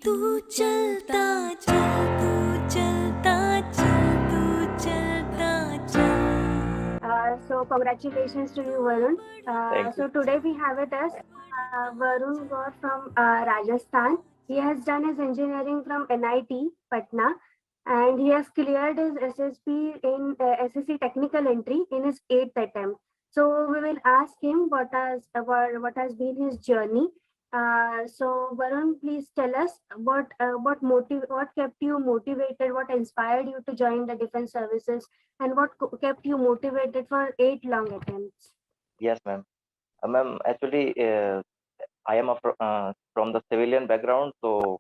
तू चलता चल तू चलता चल तू चलता चल. So congratulations to you, Varun. Thank you. So today we have with us Varun Gaur from Rajasthan. He has done his engineering from NIT Patna, and he has cleared his SSB in SSC technical entry in his 8th attempt. So we will ask him what has been his journey. So Varun, please tell us what kept you motivated, what inspired you to join the defense services, and what kept you motivated for 8 long attempts? Yes, ma'am. Ma'am, actually, I am from the civilian background, so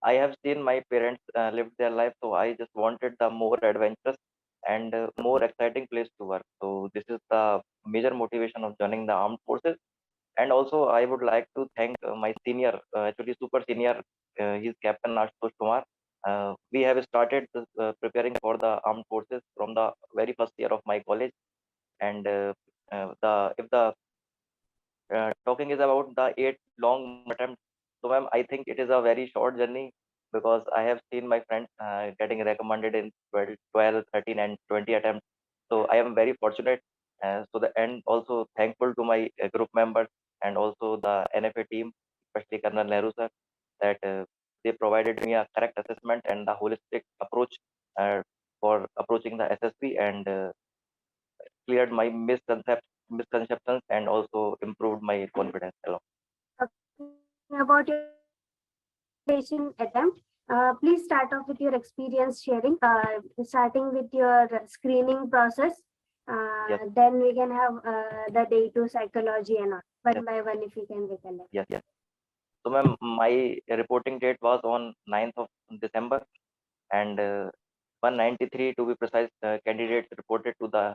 I have seen my parents live their life. So I just wanted the more adventurous and more exciting place to work. So this is the major motivation of joining the armed forces. And also, I would like to thank my senior, actually super senior, he's Captain Ashutosh Kumar. We have started preparing for the armed forces from the very first year of my college. And the if the talking is about the 8 long attempts, so ma'am, I think it is a very short journey because I have seen my friends getting recommended in 12, 13, and 20 attempts. So I am very fortunate. And also thankful to my group members and also the NFA team, especially Colonel Nehru sir, that they provided me a correct assessment and the holistic approach uh, for approaching the SSB and cleared my misconceptions and also improved my confidence along. Talking about your station attempt, please start off with your experience sharing, starting with your screening process. Yes, Then we can have the day two psychology and all, yes, one by one, if you can recollect. yes. So, ma'am, my reporting date was on 9th of December, and 193 to be precise candidates reported to the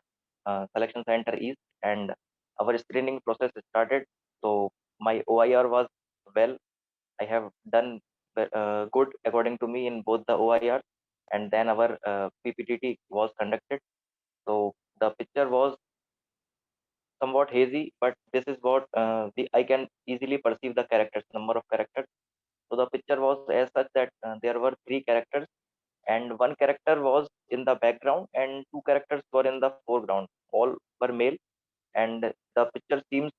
selection center east, and our screening process started. So my OIR was well. I have done good according to me in both the OIR, and then our PPTT was conducted. So the picture was somewhat hazy, but this is what I can easily perceive the characters, number of characters. So the picture was as such that there were 3 characters, and one character was in the background, and 2 characters were in the foreground. All were male, and the picture seems,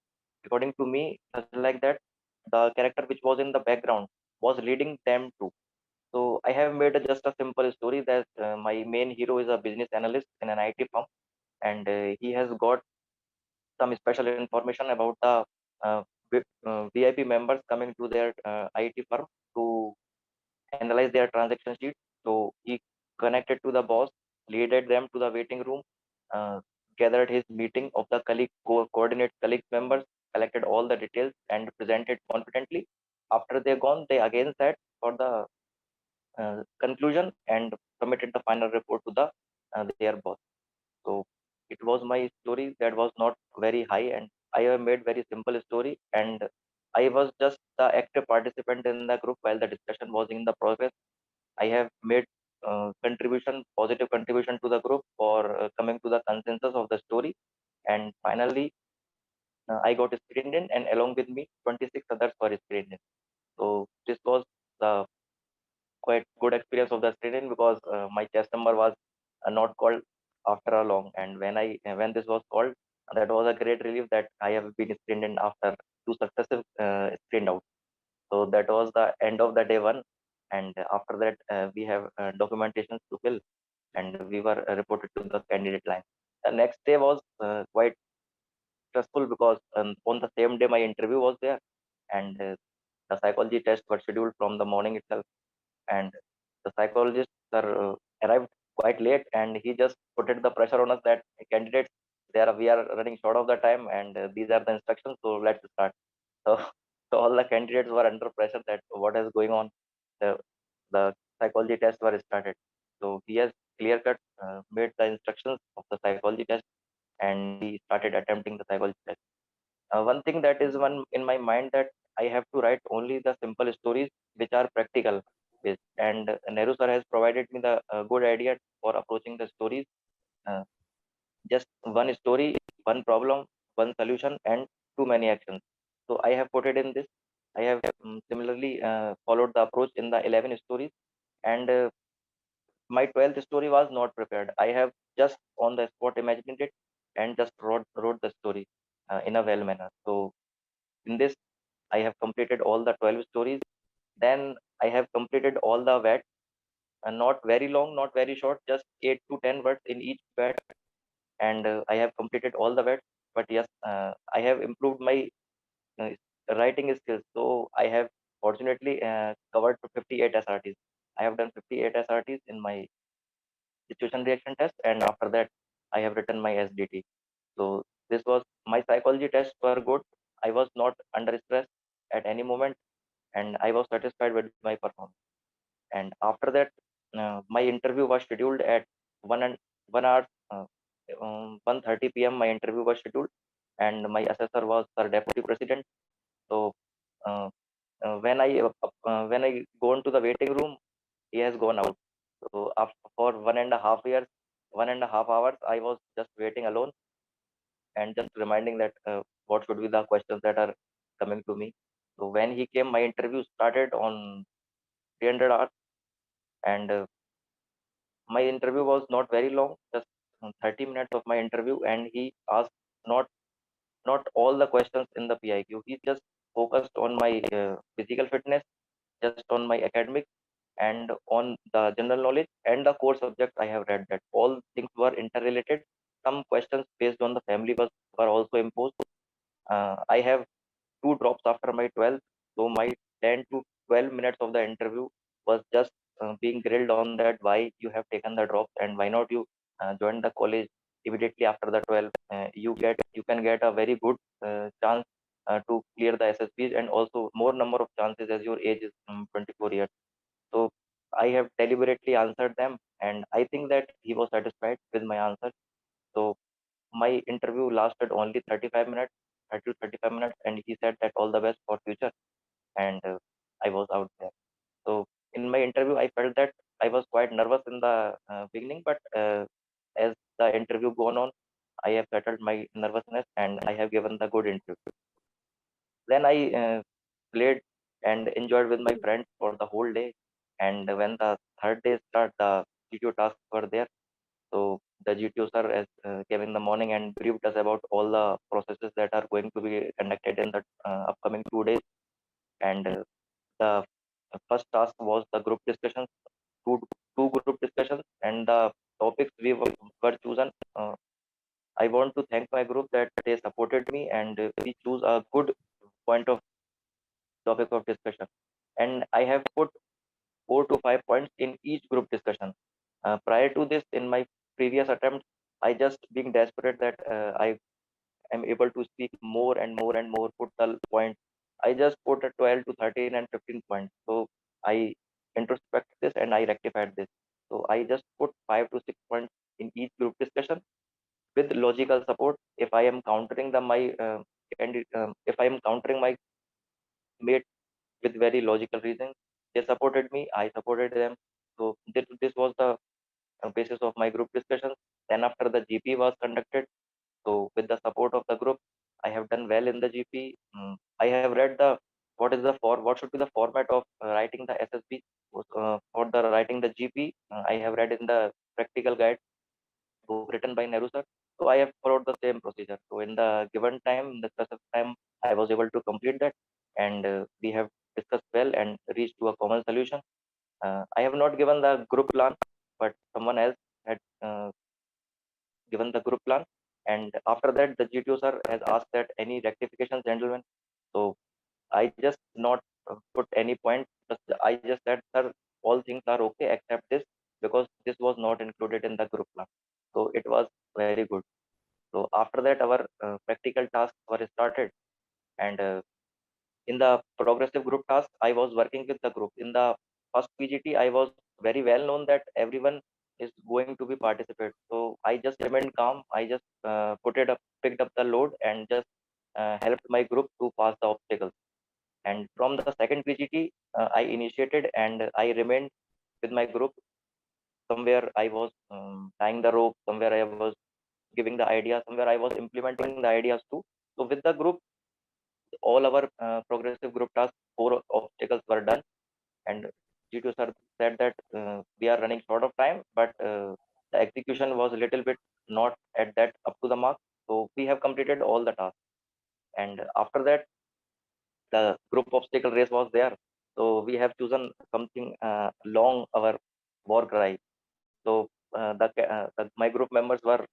according to me, such like that the character which was in the background was leading them to. So I have made just a simple story that my main hero is a business analyst in an IT firm, and he has got some special information about the VIP members coming to their IT firm to analyze their transaction sheet. So he connected to the boss, leaded them to the waiting room, uh, gathered his meeting of the coordinate colleague members, collected all the details, and presented confidently. After they gone, they again sat for the conclusion and submitted the final report to their boss. So it was my story that was not very high, and I have made very simple story, and I was just the active participant in the group while the discussion was in the progress. I have made positive contribution to the group for coming to the consensus of the story, and finally I got screened in, and along with me, 26 others were screened in. So this was the quite good experience of the screening because my chest number was not called after a long, and when this was called, that was a great relief that I have been screened in after 2 successive screened out. So that was the end of the day one, and after that we have documentations to fill, and we were reported to the candidate line. The next day was quite stressful because on the same day my interview was there, and the psychology tests were scheduled from the morning itself, and the psychologist sir arrived quite late, and he just put the pressure on us that candidates, we are running short of the time, and these are the instructions, so let's start. So, so all the candidates were under pressure that what is going on. The psychology tests were started. So he has clear cut made the instructions of the psychology test, and we started attempting the psychology test. One thing that is one in my mind that I have to write only the simple stories which are practical based. And Nehru sir has provided me the good idea for approaching the stories. Uh, just one story, one problem, one solution, and too many actions. So I have put it in this. I have similarly followed the approach in the 11 stories, and my 12th story was not prepared. I have just on the spot imagined it and just wrote the story in a well manner. So in this, I have completed all the 12 stories. Then I have completed all the VAT, not very long, not very short, just 8 to 10 words in each VAT. And I have completed all the VAT. But yes, I have improved my uh, writing skills. So I have fortunately covered to 58 SRTs. I have done 58 SRTs in my situation reaction test, and after that, I have written my SDT. So this was my psychology tests were good. I was not under stress at any moment, and I was satisfied with my performance. And after that, my interview was scheduled at 1 hour, 1:30 p.m. My interview was scheduled, and my assessor was the deputy president. So uh, when I go into the waiting room, he has gone out. So after for 1.5 years, 1.5 hours, I was just waiting alone and just reminding that what should be the questions that are coming to me. So when he came, my interview started on 300 hours, and my interview was not very long, just 30 minutes of my interview, and he asked not not all the questions in the PIQ. He just focused on my physical fitness, just on my academics, and on the general knowledge and the core subjects I have read. That all things were interrelated. Some questions based on the family was were also imposed. I have two drops after my 12th. So my 10 to 12 minutes of the interview was just being grilled on that why you have taken the drops and why not you join the college immediately after the 12th. You can get a very good chance to clear the SSBs, and also more number of chances as your age is 24 years. So I have deliberately answered them, and I think that he was satisfied with my answer. So my interview lasted only 35 minutes, 30 to 35 minutes, and he said that all the best for future, and I was out there. So in my interview, I felt that I was quite nervous in the beginning, but as the interview gone on, I have settled my nervousness and I have given the good interview. Then I played and enjoyed with my friends for the whole day. And when the third day start, the GTO tasks were there. So the GTO sir has, came in the morning and briefed us about all the processes that are going to be conducted in the upcoming 2 days. And the first task was the group discussions, two, two group discussions, and the topics were chosen. I want to thank my group that they supported me, and we choose a good point of topic of discussion. And I have put 4 to 5 points in each group discussion. Prior to this, in my previous attempt, I just being desperate that I am able to speak more and more and more, put the point. I just put a 12 to 13 and 15 points. So I introspect this and I rectified this. So I just put 5 to 6 points in each group discussion with logical support. If I am countering the my if I am countering my mate with very logical reasons, they supported me. I supported them. So this was the basis of my group discussions. Then after the GP was conducted, so with the support of the group, I have done well in the GP. I have read the what should be the format of writing the SSB for the writing the GP. I have read in the practical guide book written by Nehru sir. So I have followed the same procedure. So in the given time, in the specific time, I was able to complete that, and we have discussed well and reached to a common solution. I have not given the group plan, but someone else had given the group plan. And after that, the GTO sir has asked that any rectifications, gentlemen. So I just not put any point. I just said, sir, all things are okay except this, because this was not included in the group plan. So it was very good. So after that, our practical tasks were started, and in the progressive group task, I was working with the group. In the first PGT, I was very well known that everyone is going to be participate. So I just remained calm. I just picked up the load, and just helped my group to pass the obstacles. And from the second PGT, I initiated and I remained with my group. Somewhere I was tying the rope, somewhere I was giving the idea, somewhere I was implementing the ideas too. So with the group, all our progressive group tasks, 4 obstacles were done, and GTO sir said that we are running short of time, but the execution was a little bit not at that up to the mark. So we have completed all the tasks. And after that, the group obstacle race was there. So we have chosen something long our war cry. So my group members were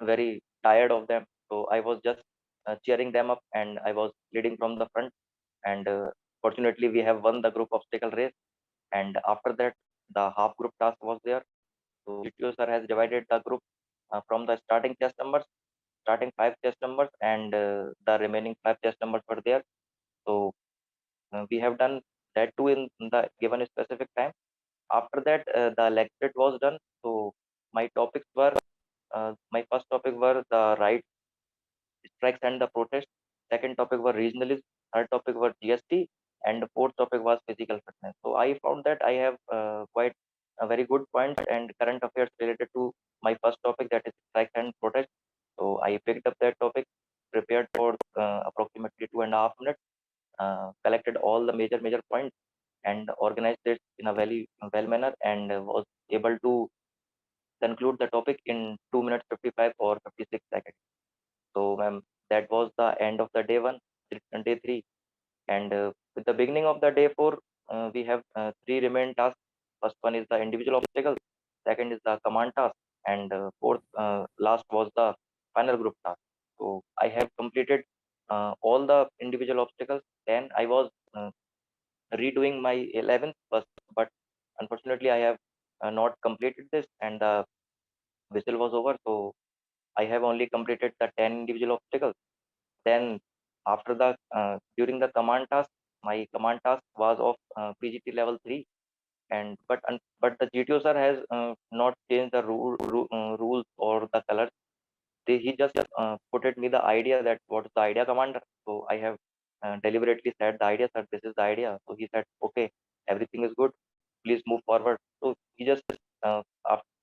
very tired of them. So I was just cheering them up, and I was leading from the front. And fortunately, we have won the group obstacle race. And after that, the half group task was there. So GTO sir has divided the group from the starting five chess numbers, and the remaining five chess numbers were there. So we have done that too in the given specific time. After that, the lecture was done. So my topics were my first topic were the right strikes and the protest. Second topic were regionalism. Third topic were GST, and the fourth topic was physical fitness. So I found that I have quite a very good points and current affairs related to my first topic, that is strikes and protest. So I picked up that topic, prepared for approximately 2.5 minutes, collected all the major points, and organized it in a very well manner, and was able to conclude the topic in 2 minutes 55 or 56 seconds. So, ma'am, that was the end of the day one, day three. And with the beginning of the day four, we have three remaining tasks. First one is the individual obstacles, second is the command task, and fourth, last was the final group task. So, I have completed all the individual obstacles. Then I was redoing my 11th first, but unfortunately, I have not completed this, and the whistle was over. So, I have only completed the 10 individual obstacles. Then after the during the command task, my command task was of PGT level 3, and but the GTO sir has not changed the rules or the colors. He just put it me the idea that what's the idea, commander. So I have deliberately said the idea, sir. This is the idea. So he said, okay, everything is good. Please move forward. So he just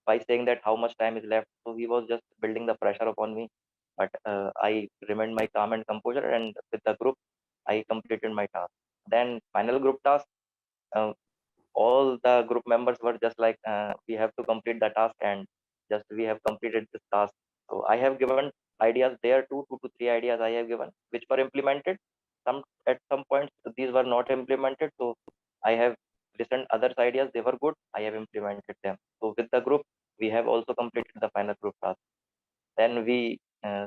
by saying that how much time is left. So he was just building the pressure upon me. But I remained my calm and composure, and with the group, I completed my task. Then final group task. Uh, all the group members were just like we have to complete the task, and just we have completed this task. So I have given ideas there too, 2 to 3 ideas I have given, which were implemented. Some at some points these were not implemented. So I have listened others ideas, they were good, I have implemented them. So with the group, we have also completed the final group task. Then we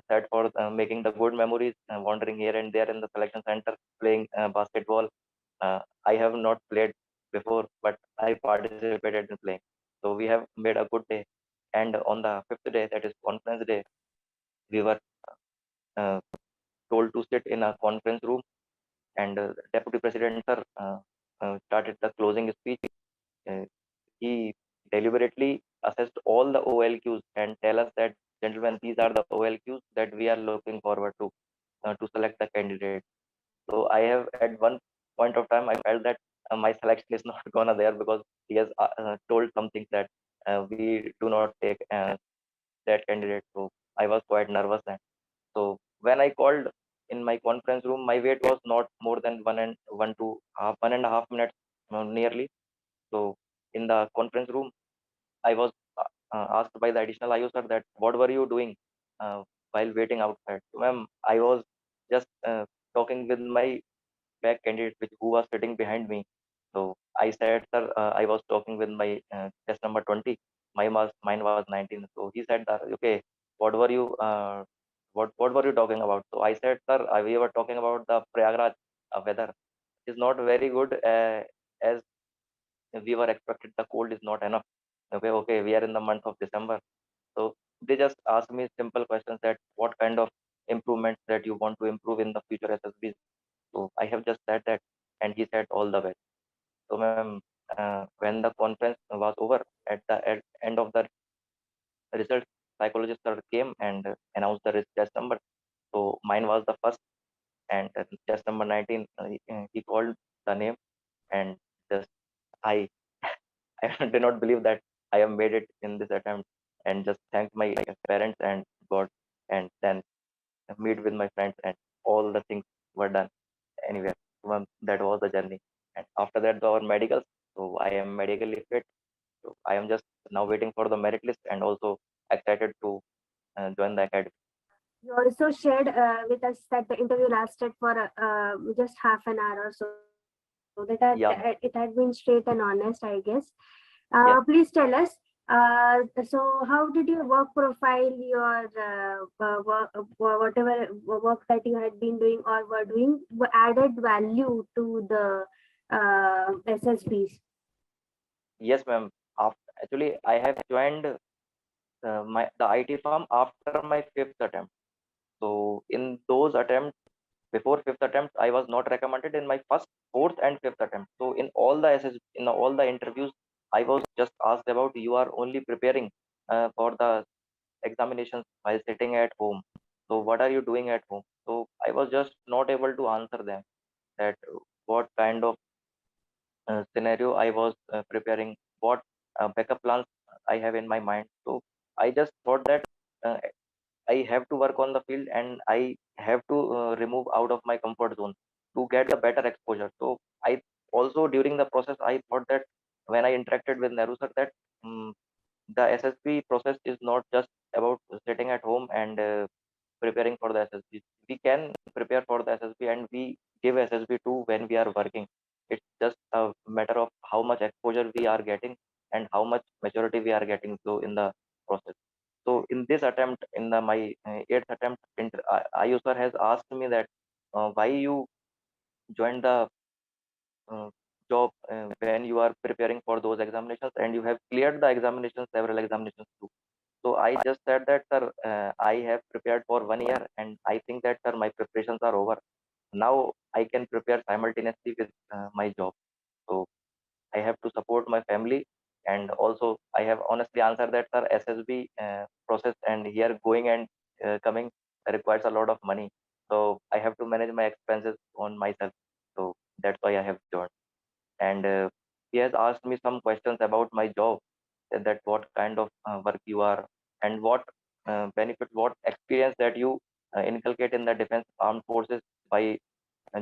sat for making the good memories, wandering here and there in the selection center, playing basketball. I have not played before, but I participated in playing. So we have made a good day. And on the fifth day, that is conference day, we were uh, told to sit in a conference room, and Deputy President sir started the closing speech. Uh, he deliberately assessed all the OLQs and tell us that, gentlemen, these are the OLQs that we are looking forward to select the candidate. So I have at one point of time I felt that my selection is not gonna there, because he has told some things that we do not take that candidate. So I was quite nervous then. So when I called in my conference room, my wait was not more than 1.5 minutes nearly. So in the conference room, I was asked by the additional IO sir that what were you doing while waiting outside. So, ma'am, I was just talking with my back candidate who was sitting behind me. So I said, sir, I was talking with my test number 20. Mine was 19. So he said that, okay, what were you what were you talking about? So I said, sir, we were talking about the Prayagraj weather. It's not very good as we were expected. The cold is not enough. Okay, we are in the month of December. So they just asked me simple questions that what kind of improvements that you want to improve in the future SSBs. So I have just said that, and he said all the best. So, ma'am, when the conference was over, at end of the result, psychologist sir came and announced the test number. So mine was the first, and test number 19. He called the name, and just I I did not believe that I have made it in this attempt, and just thanked my parents and God, and then meet with my friends, and all the things were done anywhere. That was the journey. And after that, our medicals. So I am medically fit. So I am just now waiting for the merit list and also excited to join the academy. You also shared with us that the interview lasted for just half an hour or so. That it Yeah, had ma'am. been straight and honest, I guess. Yes. Please tell us. So, how did your work profile, your whatever work that you had been doing or were doing, added value to the SSBs? Yes, ma'am. Actually, I have joined the IT firm after my fifth attempt. So in those attempts, before fifth attempt, I was not recommended in my first, fourth, and fifth attempt. So in all the in all the interviews, I was just asked about you are only preparing for the examinations while sitting at home. So what are you doing at home? So I was just not able to answer them that what kind of scenario I was preparing, what backup plans I have in my mind. So I just thought that uh, I have to work on the field and I have to remove out of my comfort zone to get the better exposure. So I also during the process I thought that when I interacted with Nehru sir that um, the SSB process is not just about sitting at home and preparing for the SSB. We can prepare for the SSB and we give SSB too when we are working. It's just a matter of how much exposure we are getting and how much maturity we are getting so in the process. So in this attempt, in the my eighth attempt, Ayush sir has asked me that why you joined the uh, job when you are preparing for those examinations and you have cleared the examinations, several examinations too. So I just said that, sir, I have prepared for 1 year and I think that, sir, my preparations are over. Now I can prepare simultaneously with my job. So I have to support my family. And also, I have honestly answered that, sir, SSB process and here going and coming requires a lot of money. So I have to manage my expenses on myself. So that's why I have joined. And he has asked me some questions about my job, that what kind of work you are and what benefit, what experience that you inculcate in the defense armed forces by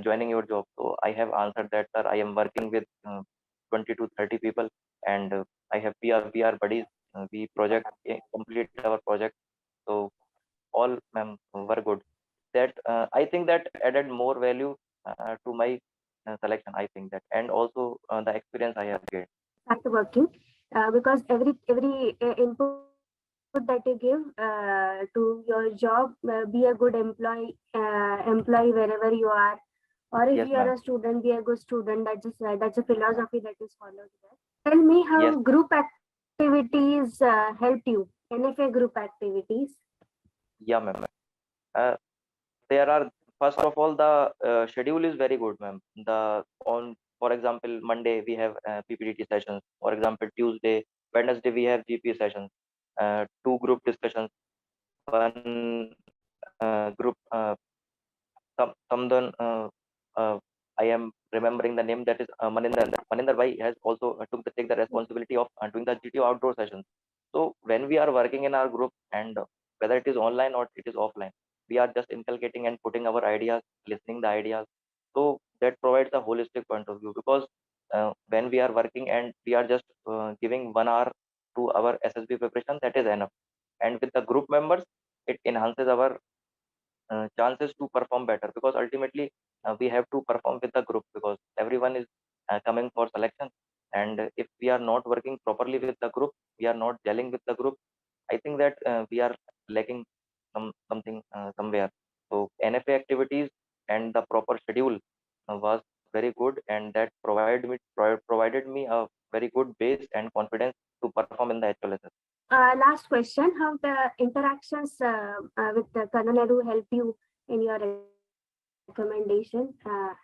joining your job. So I have answered that, sir, I am working with 20 to 30 people and I have PR buddies. We complete our project. So all were good. That I think that added more value to my selection. I think that, and also the experience I have gained. Start working because every input that you give to your job, be a good employee wherever you are, or if you are a Yes, student, ma'am. be a good student. That's a philosophy that is followed there. Tell me how Yes, group activities helped you. NFA group activities. yeah, ma'am. Uh, there are, first of all, the schedule is very good, ma'am. The on For example, Monday we have PPDT sessions. For example, Tuesday, Wednesday we have GP sessions. Two group discussions. One group. Someone I am remembering the name, that is Maninder. Maninder Bhai has also take the responsibility of doing the GTO outdoor sessions. So when we are working in our group and whether it is online or it is offline, we are just inculcating and putting our ideas, listening the ideas. So that provides a holistic point of view because when we are working and we are just giving 1 hour to our SSB preparation, that is enough. And with the group members, it enhances our chances to perform better because ultimately we have to perform with the group because everyone is coming for selection, and if we are not working properly with the group, we are not gelling with the group, I think that we are lacking something somewhere. So NFA activities and the proper schedule was very good, and that provided me a very good base and confidence to perform in the HLSS. Last question: how the interactions with the Colonel Nehru help you in your recommendation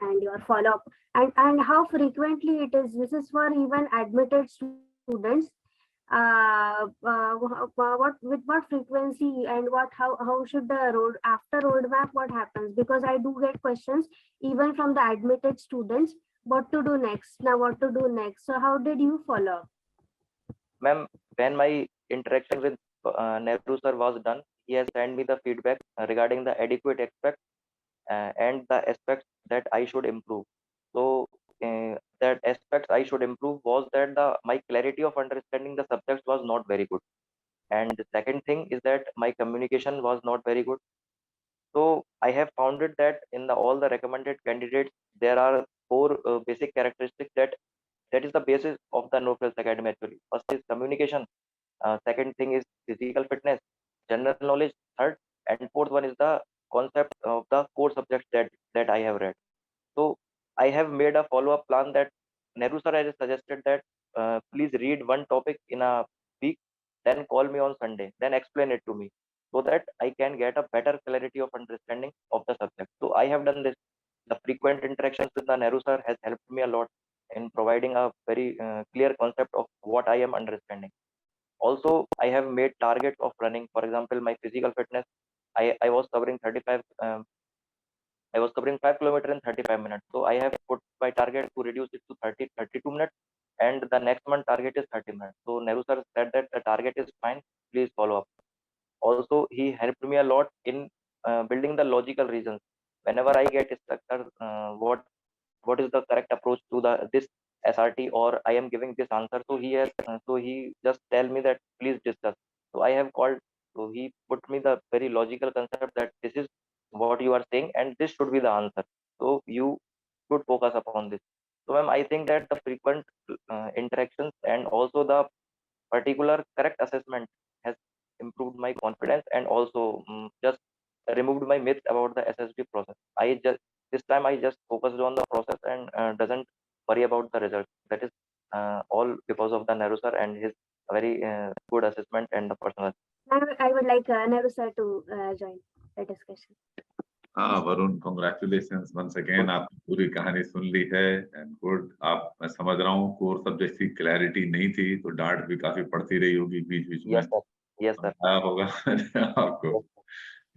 and your follow up, and how frequently it is? This is for even admitted students. What with what frequency and how should the road after roadmap what happens? Because I do get questions even from the admitted students. What to do next? Now, what to do next? So, how did you follow? Ma'am, when my interaction with Nehru sir was done, he has sent me the feedback regarding the adequate aspect and the aspects that I should improve. So that aspects I should improve was that my clarity of understanding the subject was not very good. And the second thing is that my communication was not very good. So I have found it that in all the recommended candidates, there are four basic characteristics that is the basis of the No Frills Academy actually. First is communication. Second thing is physical fitness, general knowledge. Third and fourth one is the concept of the core subjects that I have read. So I have made a follow-up plan that Nehru sir has suggested that please read one topic in a week, then call me on Sunday, then explain it to me so that I can get a better clarity of understanding of the subject. So I have done this. The frequent interactions with the Nehru sir has helped me a lot in providing a very clear concept of what I am understanding. Also, I have made targets of running. For example, my physical fitness, I was covering 35 I was covering 5 kilometers in 35 minutes. So I have put my target to reduce it to 32 minutes. And the next month target is 30 minutes. So Nehru sir said that the target is fine. Please follow up. Also, he helped me a lot in building the logical reasons. Whenever I get stuck, what is the correct approach to this SRT, or I am giving this answer. So he just tell me that please discuss. So I have called. So he put me the very logical concept that this is what you are saying and this should be the answer. So you should focus upon this. So ma'am, I think that the frequent interactions and also the particular correct assessment has improved my confidence and also just removed my myth about the SSB process. I just this time I just focused on the process and doesn't worry about the result. That is all because of the Nehru sir and his very good assessment and the personal. I would like Nehru sir to join the discussion. हाँ Varun, congratulations once again, आपने पूरी कहानी सुन ली है and good. आप, मैं समझ रहा हूँ कोर सब्जेक्ट की क्लैरिटी नहीं थी तो डांट भी काफी पड़ती रही होगी बीच बीच में। यस सर आया होगा आपको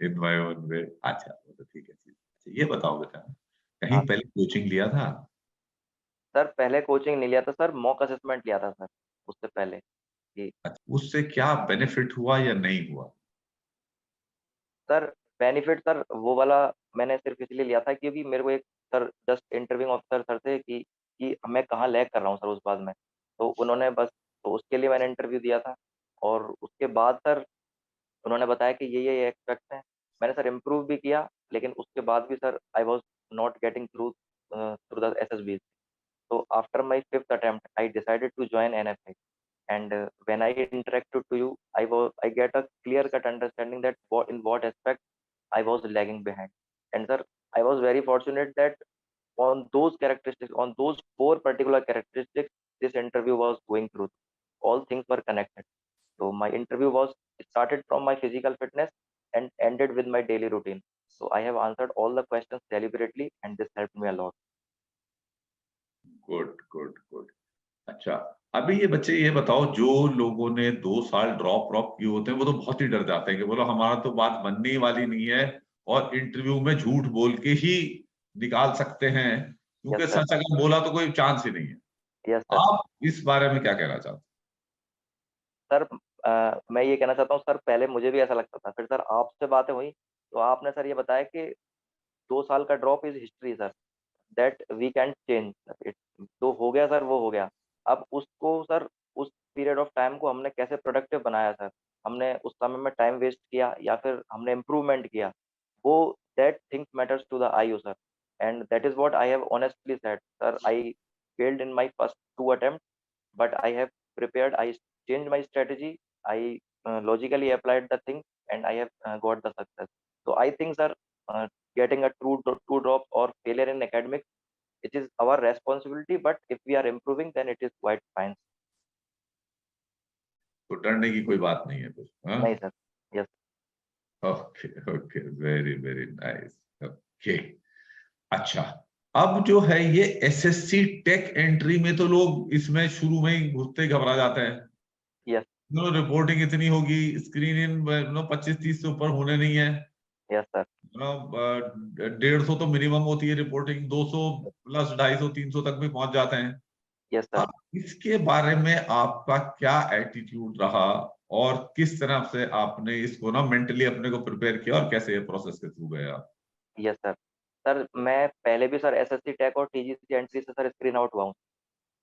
इन माय ओन वे। अच्छा, वो तो ठीक है। ये बताओ बेटा, कहीं हाँ। पहले कोचिंग लिया था? सर पहले कोचिंग नहीं लिया था सर, मॉक असेसमेंट लिया था सर उससे पहले। जी उससे क्या बेनिफिट हुआ या नहीं हुआ? सर बेनिफिट सर वो वाला मैंने सिर्फ इसलिए लिया था क्योंकि मेरे को एक sir just interviewing officer sir थे कि मैं कहाँ लैग कर रहा हूँ सर उस बात में। तो उन्होंने बस तो उसके लिए मैंने इंटरव्यू दिया था और उसके बाद सर उन्होंने बताया कि ये एक्सपेक्ट है। मैंने सर इम्प्रूव भी किया लेकिन उसके बाद भी sir I was not getting through through the SSB। So after my fifth attempt, I decided to join NFI. And when I interacted to you, I get a clear cut understanding that what aspect I was lagging behind. And sir, I was very fortunate that on those characteristics, on those four particular characteristics, this interview was going through. All things were connected. So my interview was started from my physical fitness and ended with my daily routine. So I have answered all the questions deliberately, and this helped me a lot. Good good good. अच्छा, अभी ये बच्चे ये बताओ, जो लोगों ने 2 साल ड्रॉप किए होते हैं वो तो बहुत ही डर जाते हैं कि बोलो हमारा तो बात बनने वाली नहीं है और इंटरव्यू में झूठ बोल के ही निकाल सकते हैं, क्योंकि Yes, sir. सच अगर बोला तो कोई चांस ही नहीं है। Yes, sir. आप इस बारे में क्या कहना चाहते सर मैं ये कहना चाहता हूँ सर, पहले मुझे भी ऐसा लगता था, फिर सर आपसे बातें हुई तो आपने सर ये बताया कि 2 साल का drop is history sir, that we can change it. तो हो गया सर, वो हो गया। अब उसको सर उस पीरियड ऑफ टाइम को हमने कैसे प्रोडक्टिव बनाया सर, हमने उस समय में टाइम वेस्ट किया या फिर हमने इम्प्रूवमेंट किया, वो that things matters to the eye sir. And that is what I have honestly said sir. I failed in my first 2 attempt but I have prepared. I changed my strategy. I logically applied the thing, and I have got the success. So I think, sir, getting a two drop or failure in academics, it is our responsibility. But if we are improving, then it is quite fine. तो डरने की कोई बात नहीं है फिर? नहीं sir. Yes. Okay okay, very very nice. Okay, अच्छा, अब जो है ये SSC टेक एंट्री में तो लोग इसमें शुरू में ही घुसते घबरा जाते हैं। यस। रिपोर्टिंग इतनी होगी, स्क्रीन इन 25-30 से ऊपर होने नहीं है। Yes sir. 150 तो मिनिमम होती है रिपोर्टिंग, 200 प्लस 250-300 तक भी पहुंच जाते हैं। Yes sir. इसके बारे में आपका क्या एटीट्यूड रहा और किस तरह से आपने इसको ना मेंटली अपने को प्रिपेयर किया और कैसे ये प्रोसेस के थ्रू गए आप? Yes sir. सर मैं पहले भी सर SSC टेक और TGC एंट्री से सर स्क्रीन आउट हुआ हूँ।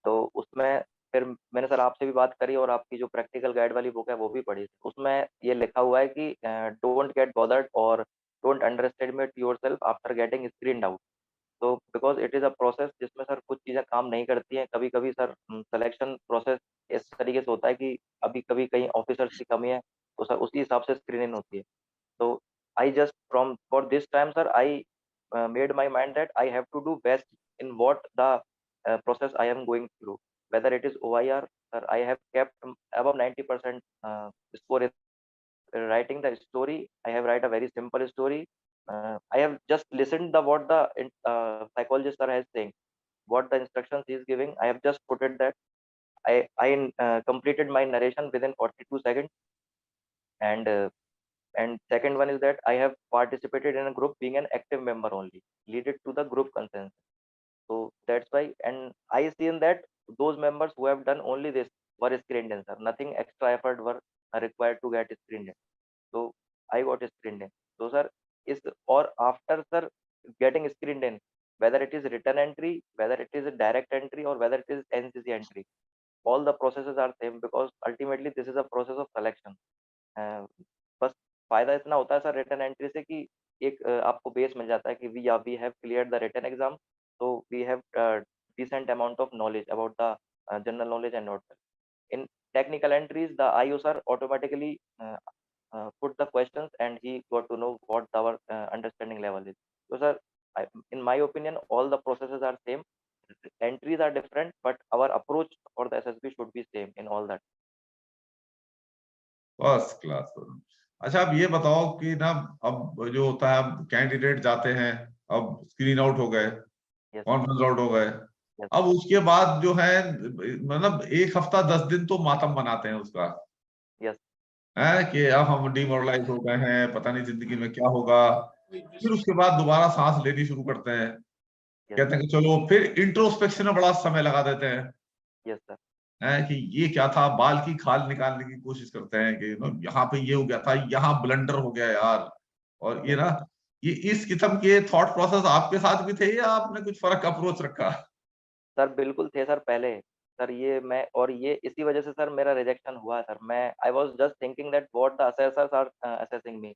तो उसमें फिर मैंने सर आपसे भी बात करी और आपकी जो प्रैक्टिकल गाइड वाली बुक है वो भी पढ़ी। उसमें ये लिखा हुआ है कि डोंट गेट बॉदर्ड और don't underestimate yourself after getting screened out. तो because it is a process जिसमें सर कुछ चीज़ें काम नहीं करती हैं। कभी कभी सर सिलेक्शन प्रोसेस इस तरीके से होता है कि अभी कभी कहीं ऑफिसर्स की कमी है तो सर उसी हिसाब से स्क्रीनिंग होती है। So I just from for this time, sir, I made my mind that I have to do best in what the process I am going through. Whether it is OIR, sir, I have kept above 90% score in writing the story. I have write a very simple story. I have just listened the what the psychologist sir has saying, what the instructions he is giving. I have just put it that I completed my narration within 42 seconds, and and second one is that I have participated in a group being an active member only, lead it to the group consensus. So that's why, and I seen that those members who have done only this were screened in, sir. Nothing extra effort were required to get screened in. So I got screened in. So sir, is or after sir getting screened in, whether it is written entry, whether it is a direct entry, or whether it is NCC entry, all the processes are same because ultimately this is a process of selection. बस फायदा इतना होता है sir written entry से कि एक आपको base मिल जाता है कि we have clear the written exam, तो we have decent amount of knowledge about the general knowledge and not in technical entries. The IO sir automatically put the questions and he got to know what our understanding level is. So sir, in my opinion, all the processes are same. Entries are different, but our approach for the SSB should be same in all that. First class. अच्छा, अब ये बताओ कि ना, अब जो होता है, अब कैंडिडेट जाते हैं, अब स्क्रीन आउट हो गए, Yes, कॉन्फ्रेंस आउट हो गए, yes, अब उसके बाद जो है, मतलब 1 हफ्ता 10 दिन तो मातम बनाते हैं उसका, yes, है कि अब हम डिमोरलाइज हो गए हैं, पता नहीं जिंदगी में क्या होगा। फिर उसके बाद दोबारा सांस लेनी शुरू करते हैं, yes, कहते हैं कि चलो, फिर इंट्रोस्पेक्शन में बड़ा समय लगा देते हैं, yes, sir. है कि ये क्या था, बाल की खाल निकालने की कोशिश करते हैं कि यहाँ पे ये हो गया था, यहाँ ब्लंडर हो गया यार। और ये Yes. ना, ये इस किस्म के थॉट प्रोसेस आपके साथ भी थे या आपने कुछ फर्क अप्रोच रखा? सर बिल्कुल थे सर पहले। सर ये मैं और ये इसी वजह से सर मेरा रिजेक्शन हुआ सर। मैं I was just thinking that what the assessors are assessing me.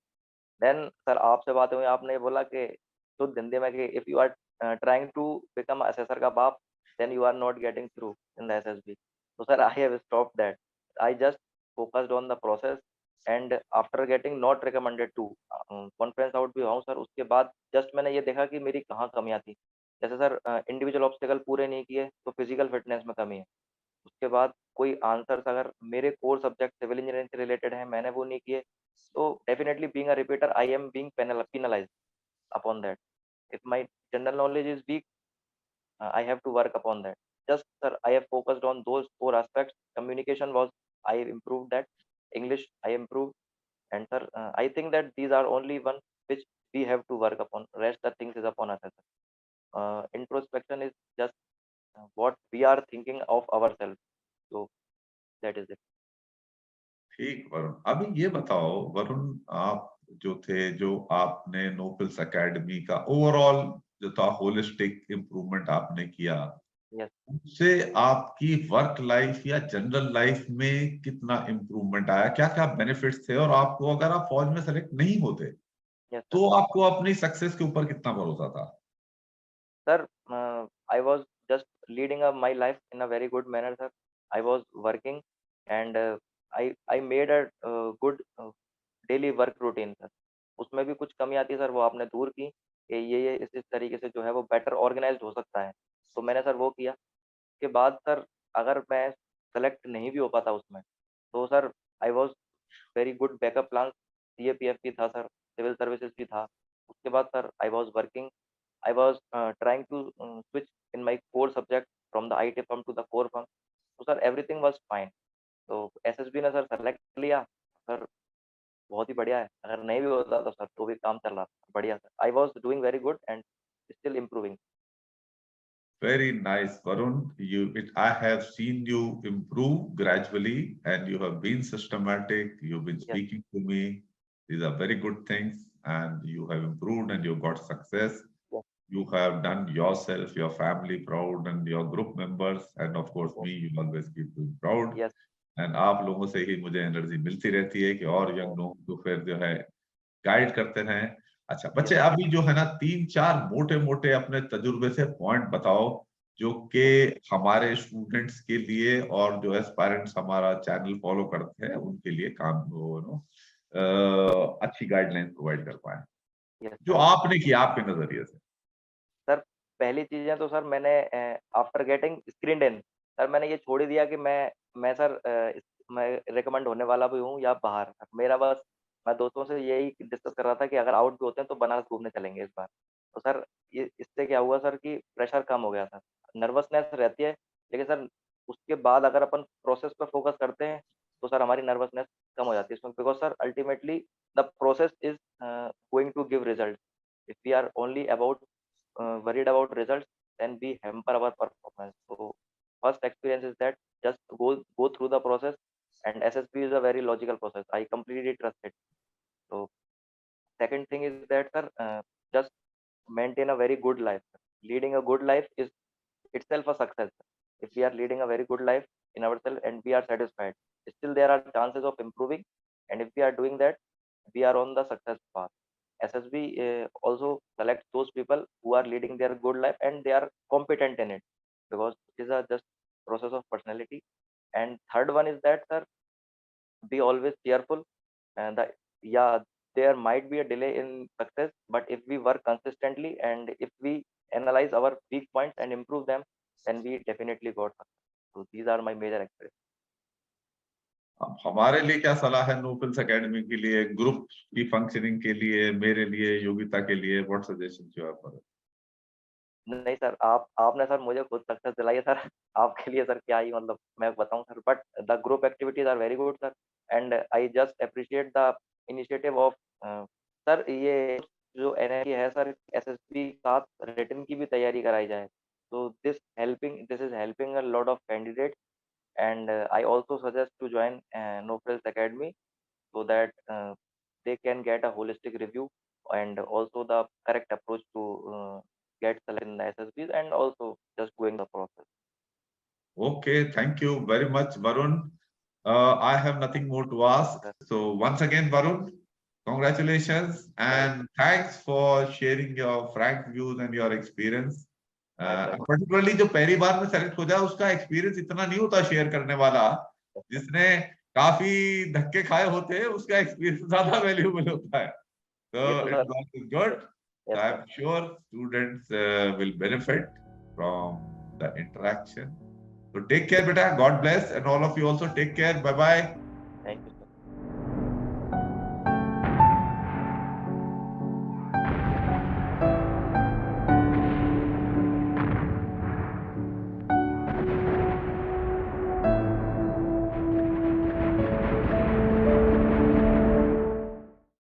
Then sir आपसे बात हुई, आपने बोला कि शुद्ध हिंदी में कि if you are trying to become assessor का बाप then you are not getting through in the SSB. तो sir I have stopped that. I just focused on the process and after getting not recommended to conference out भी हुआ हूँ sir. उसके बाद just मैंने ये देखा कि मेरी कहाँ कमियाँ थी। जैसे सर इंडिविजुअल ऑब्स्टेकल पूरे नहीं किए तो फिजिकल फिटनेस में कमी है। उसके बाद कोई आंसर्स अगर मेरे कोर सब्जेक्ट सिविल इंजीनियरिंग से रिलेटेड है मैंने वो नहीं किए, तो definitely being a repeater I am being penalized upon that. If my general knowledge is weak, I have to work upon that. Just sir, I have focused on those four aspects. Communication was I improved that. English I improved, and sir, I think that these are only one which we have to work upon. Rest the things is upon us. Sir. Introspection is just what we are thinking of ourselves. So that is it. ठीक वरुण, अभी ये बताओ वरुण, आप जो थे, जो आपने no frills academy का ओवरऑल जो था होलिस्टिक इम्प्रूवमेंट आपने किया, Yes, उससे आपकी वर्क लाइफ या जनरल लाइफ में कितना इम्प्रूवमेंट आया, क्या क्या बेनिफिट्स थे, और आपको अगर आप फौज में सेलेक्ट नहीं होते yes, sir. तो आपको अपनी सक्सेस के ऊपर कितना भरोसा था? Sir, I was just leading up my life in a very good manner, sir. I was working and I made a good daily work routine sir. उसमें भी कुछ कमी आती है सर, वो आपने दूर की कि ये इस तरीके से जो है वो बेटर ऑर्गेनाइज्ड हो सकता है। तो मैंने सर वो किया। उसके बाद सर अगर मैं सेलेक्ट नहीं भी हो पाता उसमें, तो sir I was very good backup plan. CAPF भी था सर, सिविल सर्विसेज भी था। उसके बाद sir I was working, I was trying to switch in my core subject from the IT firm to the core firm. तो sir everything was fine. तो SSB ने sir select लिया सर, बहुत ही बढ़िया है। अगर नहीं भी होता तो सर तो भी काम चल रहा था बढ़िया sir. I was doing very good and still improving. Very nice, Varun. I have seen you improve gradually, and you have been systematic. You've been yes, speaking to me. These are very good things, and you have improved and you got success. Yes, you have done yourself, your family proud, and your group members, and of course me, you always keep doing proud. Yes. And आप लोगों से ही मुझे energy मिलती रहती है कि और young लोगों को फिर जो है गाइड करते रहें। अच्छा बच्चे, अभी जो है ना 3-4 मोटे-मोटे अपने तजुर्बे से पॉइंट बताओ जो कि हमारे स्टूडेंट्स के लिए और जो एस्पायरेंट्स हमारा चैनल फॉलो करते हैं उनके लिए काम अच्छी गाइडलाइन प्रोवाइड कर पाए, Yes, जो sir. आपने किया आपके नजरिए से। सर पहली चीजें तो सर मैंने आफ्टर गेटिंग स्क्रीनड इन सर मैंने ये छोड़ ही दिया कि मैं सर मैं रिकमेंड होने वाला भी हूँ या बाहर। मेरा बस मैं दोस्तों से यही डिस्कस कर रहा था कि अगर आउट भी होते हैं तो बनारस घूमने चलेंगे इस बार। तो सर ये इससे क्या हुआ सर कि प्रेशर कम हो गया था, नर्वसनेस रहती है, लेकिन सर उसके बाद अगर अपन प्रोसेस पर फोकस करते हैं तो सर हमारी नर्वसनेस कम हो जाती है इसमें, because sir ultimately the process is going to give result. If we are only about worried about results, then we hamper our performance. So first experience is that just go through the process, and SSB is a very logical process. I completely trust it. So second thing is that sir, just maintain a very good life. Leading a good life is itself a success. If we are leading a very good life in ourselves and we are satisfied, still there are chances of improving, and if we are doing that, we are on the success path. SSB also selects those people who are leading their good life and they are competent in it, because it is a just process of personality. And third one is that sir, be always cheerful, and yeah, there might be a delay in success, but if we work consistently and if we analyze our weak points and improve them, then we definitely got success. So these are my major experiences. अब हमारे लिए क्या सलाह है no frills academy के लिए, group की functioning के लिए, मेरे लिए, योगिता के लिए, what suggestion you have for? नहीं सर, आपने सर मुझे खुद सक्सेस दिलाई है सर। आपके लिए सर क्या ही मतलब मैं बताऊं sir, but the group activities are very good sir, and I just appreciate the initiative of sir. ये जो एनआईटी है सर, एसएसबी साथ रिटन की भी तैयारी कराई जाए, तो this is helping a lot of candidate, and I also suggest to join No Frills Academy so that they can get a holistic review and also the correct approach to get selected in the SSBs and also just going the process. Okay, thank you very much, Varun. I have nothing more to ask. So once again, Varun, congratulations and thanks for sharing your frank views and your experience. Particularly जो पहली बार में select हो जाए उसका experience इतना नहीं होता share करने वाला, जिसने काफी धक्के खाए होते हैं उसका एक्सपीरियंस ज्यादा वैल्यूएबल होता है। So it's good. So I'm sure students will benefit from the interaction. So take care, beta. God bless, and all of you also take care. Bye bye.